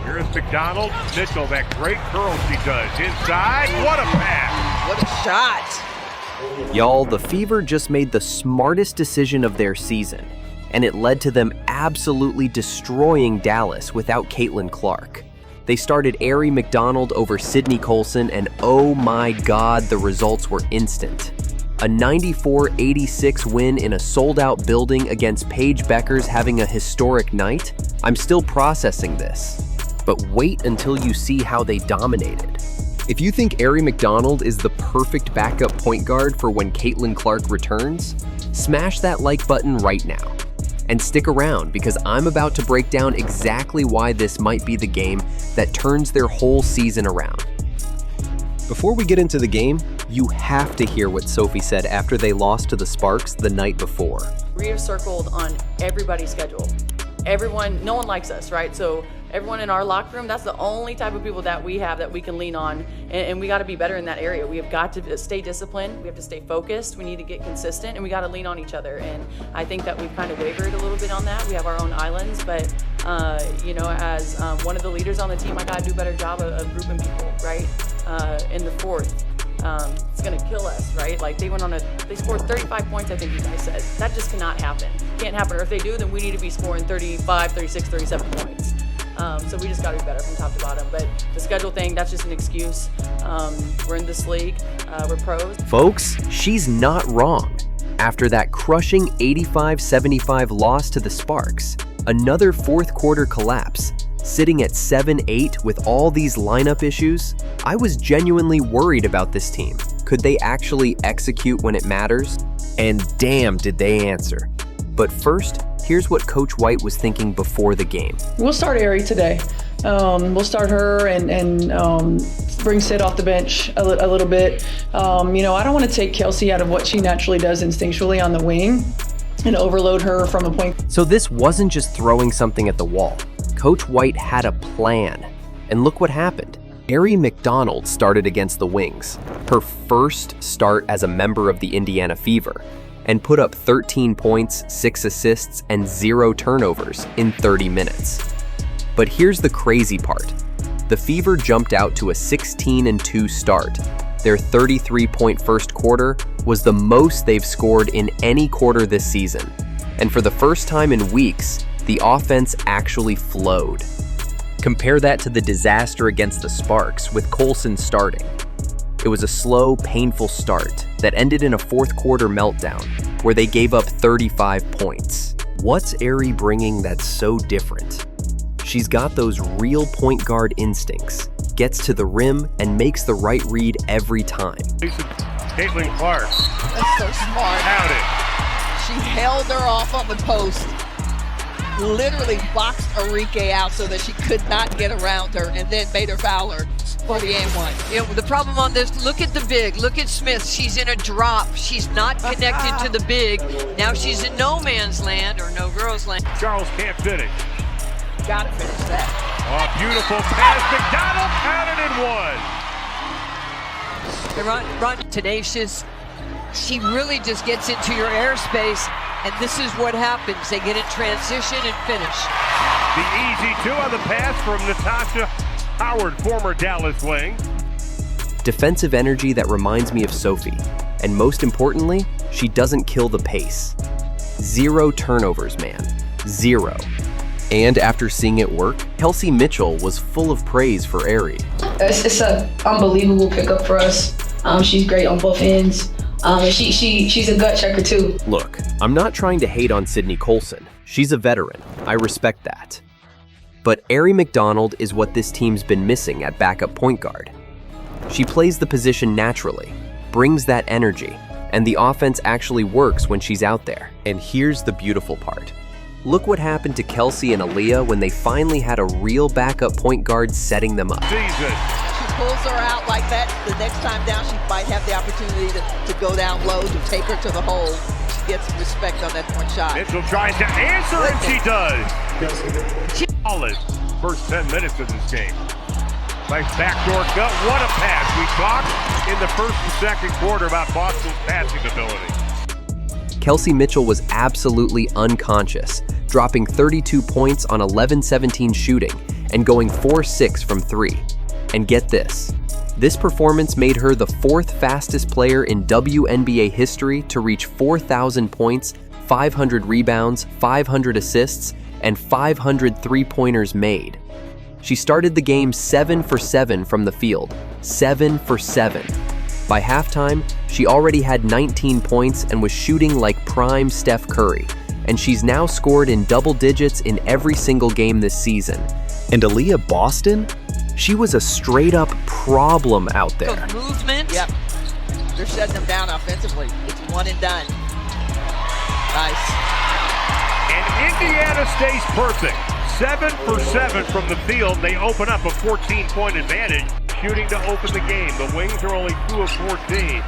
Here's McDonald. Mitchell, that great curl she does. Inside, what a pass. What a shot. Y'all, the Fever just made the smartest decision of their season, and it led to them absolutely destroying Dallas without Caitlin Clark. They started Aerie McDonald over Sydney Colson, and oh my God, the results were instant. A 94-86 win in a sold-out building against Paige Bueckers having a historic night? I'm still processing this. But wait until you see how they dominated. If you think Ary McDonald is the perfect backup point guard for when Caitlin Clark returns, smash that like button right now. And stick around because I'm about to break down exactly why this might be the game that turns their whole season around. Before we get into the game, you have to hear what Sophie said after they lost to the Sparks the night before. We are circled on everybody's schedule. Everyone, no one likes us, right? So everyone in our locker room, that's the only type of people that we have that we can lean on, and we got to be better in that area. We have got to stay disciplined, we have to stay focused, we need to get consistent, and we got to lean on each other. And I think that we've kind of wavered a little bit on that. We have our own islands, but as one of the leaders on the team, I got to do a better job of grouping people, right? In the fourth. It's gonna kill us, right? Like they scored 35 points, I think you guys said. That just cannot happen. Can't happen, or if they do, then we need to be scoring 35, 36, 37 points. So we just gotta be better from top to bottom. But the schedule thing, that's just an excuse. We're in this league, we're pros. Folks, she's not wrong. After that crushing 85-75 loss to the Sparks, another fourth quarter collapse, sitting at 7-8 with all these lineup issues, I was genuinely worried about this team. Could they actually execute when it matters? And damn, did they answer. But first, here's what Coach White was thinking before the game. We'll start Aerie today. We'll start her and bring Sid off the bench a little bit. I don't want to take Kelsey out of what she naturally does instinctually on the wing and overload her from a point. So this wasn't just throwing something at the wall. Coach White had a plan, and look what happened. Ary McDonald started against the Wings, her first start as a member of the Indiana Fever, and put up 13 points, 6 assists, and 0 turnovers in 30 minutes. But here's the crazy part. The Fever jumped out to a 16-2 start. Their 33-point first quarter was the most they've scored in any quarter this season. And for the first time in weeks, the offense actually flowed. Compare that to the disaster against the Sparks with Colson starting. It was a slow, painful start that ended in a fourth quarter meltdown where they gave up 35 points. What's Aerie bringing that's so different? She's got those real point guard instincts, gets to the rim and makes the right read every time. Caitlin Clark. That's so smart. Counted. She held her off on the post, literally boxed Aerie out so that she could not get around her, and then made her foul her for the and one. You know, the problem on this, look at the big, look at Smith. She's in a drop. She's not connected to the big. Now she's in no man's land or no girl's land. Charles can't finish. Gotta finish that. Oh, beautiful pass. McDonald counted and one. Run tenacious. She really just gets into your airspace, and this is what happens. They get in transition and finish. The easy two on the pass from Natasha Howard, former Dallas wing. Defensive energy that reminds me of Sophie. And most importantly, she doesn't kill the pace. 0 turnovers, man. 0. And after seeing it work, Kelsey Mitchell was full of praise for Aerie. It's an unbelievable pickup for us. She's great on both ends. She's a gut checker too. Look, I'm not trying to hate on Sydney Colson. She's a veteran. I respect that. But Ary McDonald is what this team's been missing at backup point guard. She plays the position naturally, brings that energy, and the offense actually works when she's out there. And here's the beautiful part. Look what happened to Kelsey and Aaliyah when they finally had a real backup point guard setting them up. Jesus. She pulls her out like that. The next time down, she might have the opportunity to go down low, to take her to the hole. She gets some respect on that one shot. Mitchell tries to answer, and she does. Solid first 10 minutes of this game. Nice backdoor cut. What a pass. We talked in the first and second quarter about Boston's passing ability. Kelsey Mitchell was absolutely unconscious, dropping 32 points on 11-17 shooting and going 4-6 from 3. And get this. This performance made her the 4th fastest player in WNBA history to reach 4,000 points, 500 rebounds, 500 assists, and 500 three-pointers made. She started the game 7 for 7 from the field. 7 for 7. By halftime, she already had 19 points and was shooting like prime Steph Curry, and she's now scored in double digits in every single game this season. And Aaliyah Boston? She was a straight-up problem out there. The movement. Yep. They're shutting them down offensively. It's one and done. Nice. And Indiana stays perfect. 7 for 7 from the field. They open up a 14-point advantage, shooting to open the game. The Wings are only 2 of 14.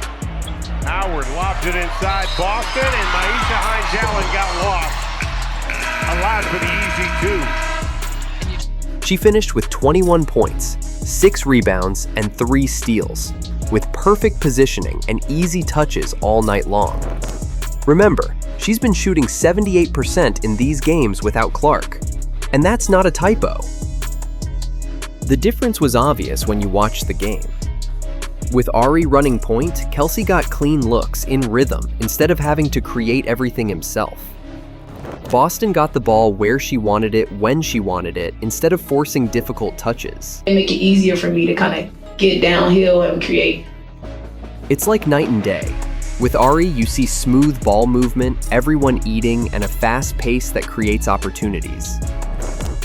Howard lobs it inside Boston, and Maisha Hines-Allen got lost. Allowed for the easy 2. She finished with 21 points, 6 rebounds, and 3 steals, with perfect positioning and easy touches all night long. Remember, she's been shooting 78% in these games without Clark. And that's not a typo. The difference was obvious when you watched the game. With Ary running point, Kelsey got clean looks in rhythm instead of having to create everything himself. Boston got the ball where she wanted it, when she wanted it, instead of forcing difficult touches. It make it easier for me to kind of get downhill and create. It's like night and day. With Ary, you see smooth ball movement, everyone eating, and a fast pace that creates opportunities.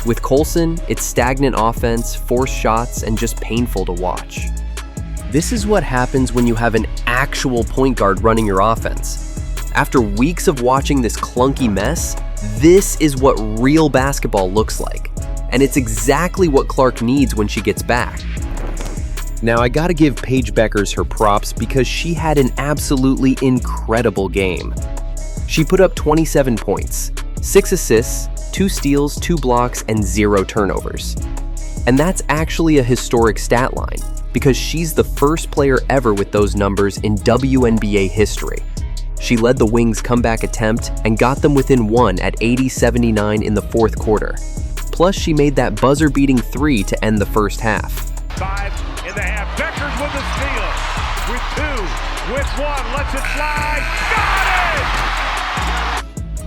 With Colson, it's stagnant offense, forced shots, and just painful to watch. This is what happens when you have an actual point guard running your offense. After weeks of watching this clunky mess, this is what real basketball looks like. And it's exactly what Clark needs when she gets back. Now, I gotta give Paige Bueckers her props because she had an absolutely incredible game. She put up 27 points, 6 assists, 2 steals, 2 blocks, and 0 turnovers. And that's actually a historic stat line because she's the first player ever with those numbers in WNBA history. She led the Wings' comeback attempt and got them within 1 at 80-79 in the 4th quarter. Plus, she made that buzzer-beating 3 to end the first half. 5 in the half. Bueckers with the steal. With 2, with 1, lets it fly. Got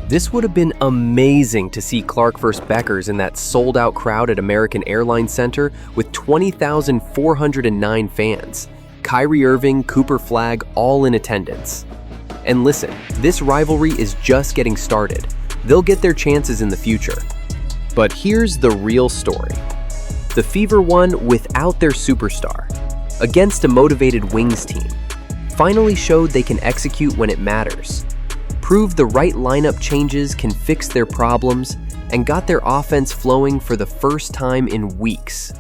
it! This would have been amazing to see Clark vs. Bueckers in that sold-out crowd at American Airlines Center with 20,409 fans. Kyrie Irving, Cooper Flagg, all in attendance. And listen, this rivalry is just getting started. They'll get their chances in the future. But here's the real story. The Fever won without their superstar, against a motivated Wings team. Finally showed they can execute when it matters. Proved the right lineup changes can fix their problems, and got their offense flowing for the first time in weeks.